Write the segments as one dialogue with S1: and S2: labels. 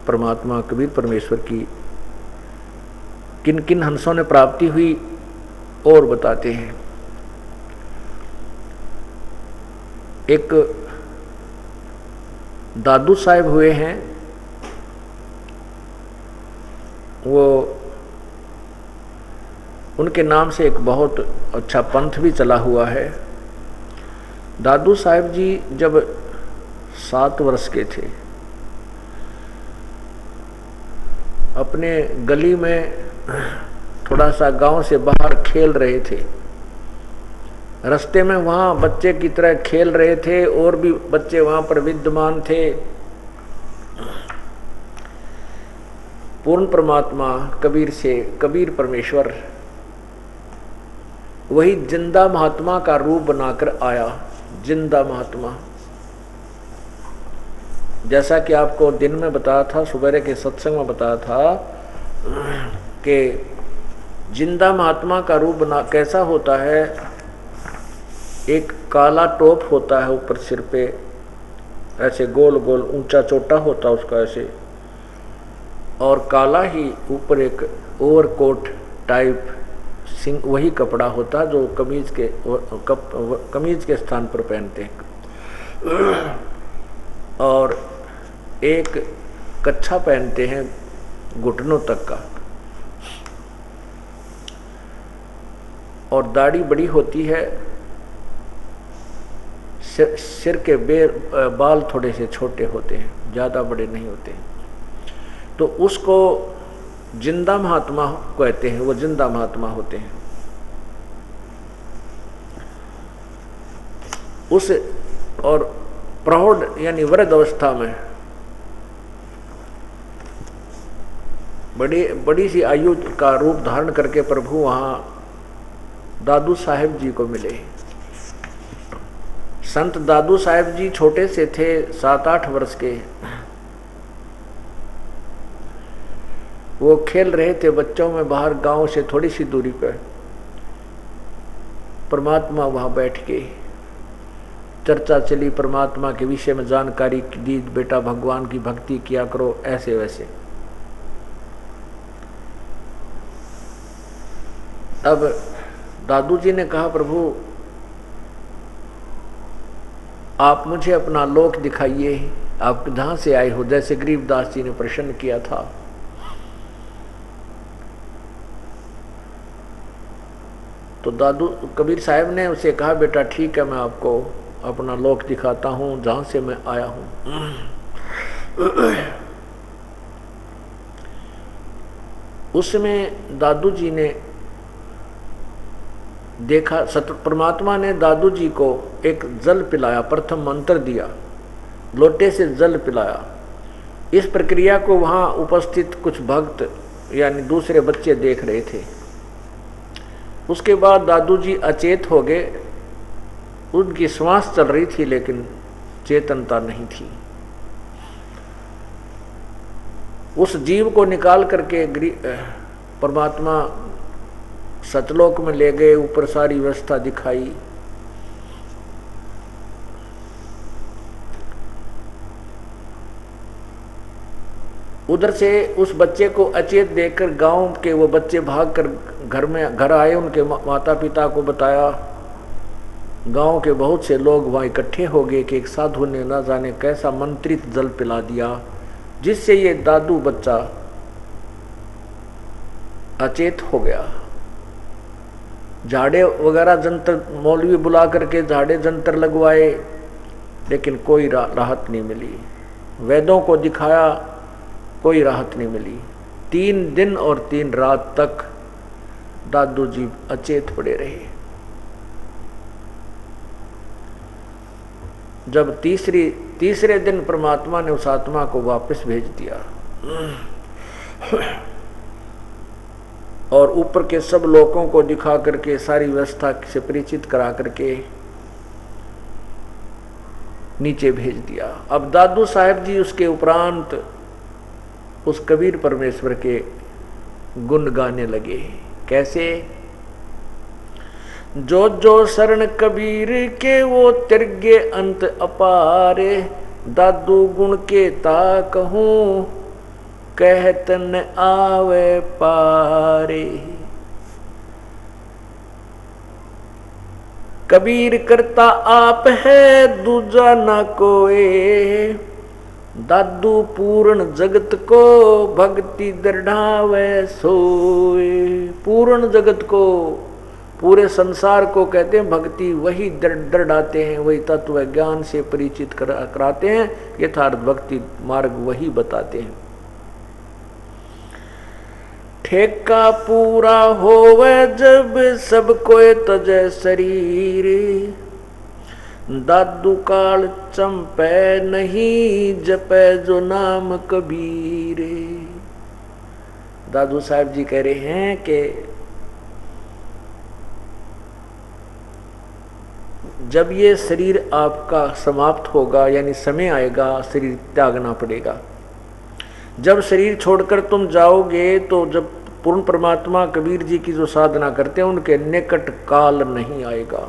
S1: परमात्मा कबीर परमेश्वर की किन किन हंसों ने प्राप्ति हुई और बताते हैं। एक दादू साहब हुए हैं, वो उनके नाम से एक बहुत अच्छा पंथ भी चला हुआ है। दादू साहब जी जब 7 वर्ष के थे, अपने गली में थोड़ा सा गांव से बाहर खेल रहे थे। रास्ते में वहाँ बच्चे की तरह खेल रहे थे और भी बच्चे वहाँ पर विद्यमान थे। पूर्ण परमात्मा कबीर से कबीर परमेश्वर वही जिंदा महात्मा का रूप बनाकर आया। जिंदा महात्मा, जैसा कि आपको दिन में बताया था, सुबह के सत्संग में बताया था कि जिंदा महात्मा का रूप बना कैसा होता है। एक काला टोप होता है ऊपर सिर पे, ऐसे गोल गोल ऊंचा चोटा होता है उसका ऐसे, और काला ही ऊपर एक ओवरकोट टाइप सिंह वही कपड़ा होता है जो कमीज के स्थान पर पहनते हैं, और एक कच्छा पहनते हैं घुटनों तक का, और दाढ़ी बड़ी होती है। सिर के बाल थोड़े से छोटे होते हैं, ज़्यादा बड़े नहीं होते। तो उसको जिंदा महात्मा कहते हैं, वो जिंदा महात्मा होते हैं। उस और प्रौढ़ यानी वृद्ध अवस्था में बड़ी सी आयु का रूप धारण करके प्रभु वहाँ दादू साहेब जी को मिले। संत दादू साहेब जी छोटे से थे, 7-8 वर्ष के। वो खेल रहे थे बच्चों में बाहर गांव से थोड़ी सी दूरी पर। परमात्मा वहाँ बैठ के चर्चा चली, परमात्मा के विषय में जानकारी दी, बेटा भगवान की भक्ति किया करो, ऐसे वैसे। अब दादू जी ने कहा, प्रभु आप मुझे अपना लोक दिखाइए, आप कहाँ से आए हो, जैसे गरीबदास जी ने प्रश्न किया था। तो दादू कबीर साहब ने उसे कहा, बेटा ठीक है, मैं आपको अपना लोक दिखाता हूँ जहाँ से मैं आया हूँ। उसमें दादू जी ने देखा, परमात्मा ने दादू जी को एक जल पिलाया, प्रथम मंत्र दिया, लोटे से जल पिलाया। इस प्रक्रिया को वहाँ उपस्थित कुछ भक्त यानी दूसरे बच्चे देख रहे थे। उसके बाद दादू जी अचेत हो गए। उनकी श्वास चल रही थी लेकिन चेतनता नहीं थी। उस जीव को निकाल करके परमात्मा सतलोक में ले गए, ऊपर सारी व्यवस्था दिखाई। उधर से उस बच्चे को अचेत देखकर गांव के वो बच्चे भागकर घर आए, उनके माता पिता को बताया। गांव के बहुत से लोग वहाँ इकट्ठे हो गए कि एक साधु ने न जाने कैसा मंत्रित जल पिला दिया, जिससे ये दादू बच्चा अचेत हो गया। झाड़े वगैरह जंतर मौलवी बुला करके झाड़े जंतर लगवाए, लेकिन कोई राहत नहीं मिली। वैद्यों को दिखाया, कोई राहत नहीं मिली। 3 दिन और 3 रात तक दादू जी अचेत पड़े रहे। जब तीसरे दिन परमात्मा ने उस आत्मा को वापस भेज दिया और ऊपर के सब लोगों को दिखा करके सारी व्यवस्था से परिचित करा करके नीचे भेज दिया। अब दादू साहब जी उसके उपरांत उस कबीर परमेश्वर के गुण गाने लगे। कैसे? जो जो शरण कबीर के वो तिरगे अंत अपारे, दादू गुण के ता कहूँ कहत न आवे पारे। कबीर करता आप है दूजा ना कोई, दादू पूर्ण जगत को भक्ति दृढ़ावे सोए। पूर्ण जगत को, पूरे संसार को कहते हैं भक्ति वही दृढ़ाते हैं, वही तत्व ज्ञान से परिचित कराते हैं, यथार्थ भक्ति मार्ग वही बताते हैं। ठेका पूरा होवे जब सब कोई तजे शरीर, दादू काल चंपे नहीं जपे जो नाम कबीर। दादू साहब जी कह रहे हैं कि जब ये शरीर आपका समाप्त होगा, यानी समय आएगा, शरीर त्यागना पड़ेगा। जब शरीर छोड़कर तुम जाओगे तो जब पूर्ण परमात्मा कबीर जी की जो साधना करते हैं उनके निकट काल नहीं आएगा।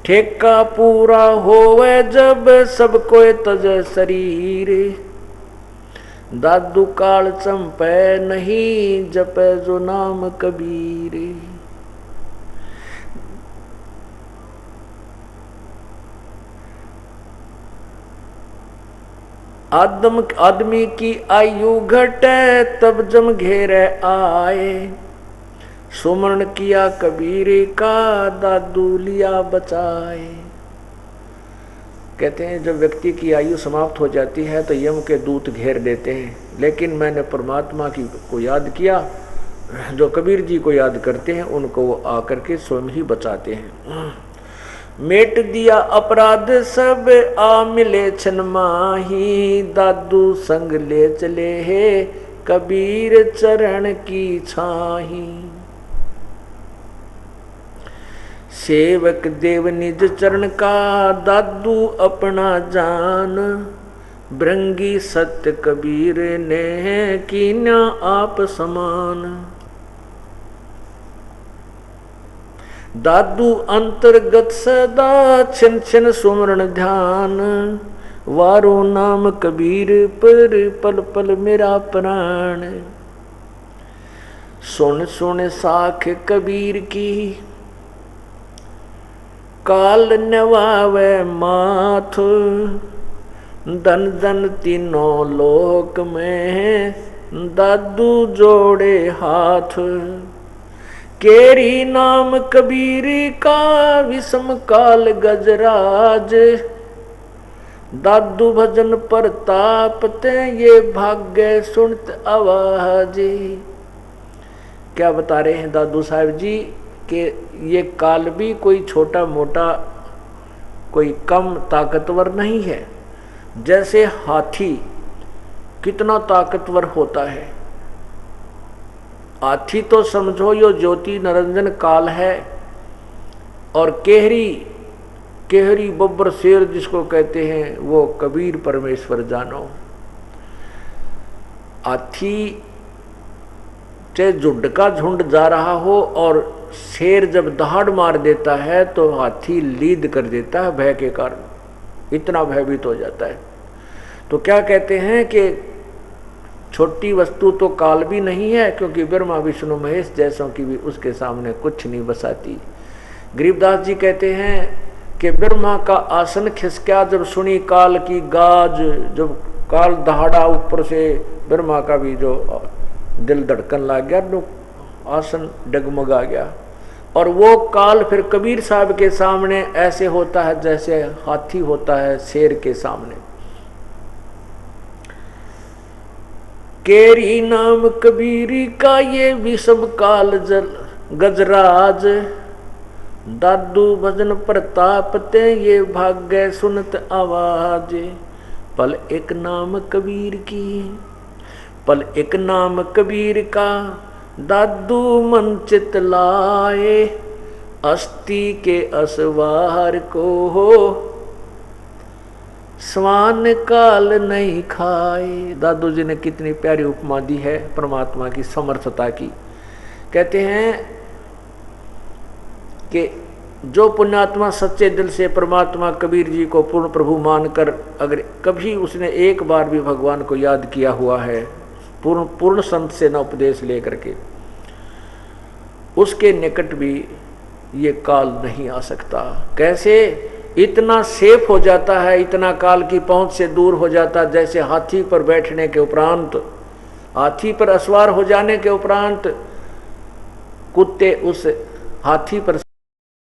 S1: ठेका पूरा होवे जब सब कोई तज शरीर, दादू काल चंपे नहीं जपे जो नाम कबीर। आदमी की आयु घटे तब जम घेरे आए, सुमरण किया कबीर का दादू लिया बचाए। कहते हैं जब व्यक्ति की आयु समाप्त हो जाती है तो यम के दूत घेर देते हैं, लेकिन मैंने परमात्मा की को याद किया, जो कबीर जी को याद करते हैं उनको वो आकर के स्वयं ही बचाते हैं। मेट दिया अपराध सब आ मिले छन माही, दादू संग ले चले है कबीर चरण की छाही। सेवक देव निज चरण का दादू अपना जान, भृंगी सत्य कबीर ने कीन्या आप समान। दादू अंतर्गत सदा छिन छिन सुमरण ध्यान, वारो नाम कबीर पर पल पल मेरा प्राण। सुन सुन साख कबीर की काल नवावे माथ, दन दन तीनों लोक में दादू जोड़े हाथ। केरी नाम कबीर का विषम काल गजराज, दादू भजन प्रताप ते ये भाग्य सुनत आवाज। क्या बता रहे हैं दादू साहब जी कि ये काल भी कोई छोटा मोटा कोई कम ताकतवर नहीं है। जैसे हाथी कितना ताकतवर होता है, हाथी तो समझो यो ज्योति निरंजन काल है, और केहरी बब्बर शेर जिसको कहते हैं वो कबीर परमेश्वर जानो। हाथी चाहे झुंड का झुंड जा रहा हो और शेर जब दहाड़ मार देता है तो हाथी लीद कर देता है भय के कारण, इतना भयभीत हो जाता है। तो क्या कहते हैं कि छोटी वस्तु तो काल भी नहीं है, क्योंकि ब्रह्मा विष्णु महेश जैसों की भी उसके सामने कुछ नहीं बसाती। गरीबदास जी कहते हैं कि ब्रह्मा का आसन खिसका जब सुनी काल की गाज, जब काल दहाड़ा ऊपर से ब्रह्मा का भी जो दिल धड़कन लग गया, तो आसन डगमगा गया। और वो काल फिर कबीर साहब के सामने ऐसे होता है जैसे हाथी होता है शेर के सामने। केरी नाम कबीरी का ये विषम काल जल गजराज, दादू भजन प्रताप ते ये भाग्य सुनत आवाज। पल एक नाम कबीर की, पल एक नाम कबीर का दादू मन चित लाए, अस्थि के असवार को हो स्वान काल नहीं खाए। दादू जी ने कितनी प्यारी उपमा दी है परमात्मा की समर्थता की। कहते हैं कि जो पुण्यात्मा सच्चे दिल से परमात्मा कबीर जी को पूर्ण प्रभु मानकर अगर कभी उसने एक बार भी भगवान को याद किया हुआ है, पूर्ण संत से न उपदेश लेकर के, उसके निकट भी ये काल नहीं आ सकता। कैसे? इतना सेफ हो जाता है, इतना काल की पहुंच से दूर हो जाता, जैसे हाथी पर बैठने के उपरांत, हाथी पर असवार हो जाने के उपरांत कुत्ते उस हाथी पर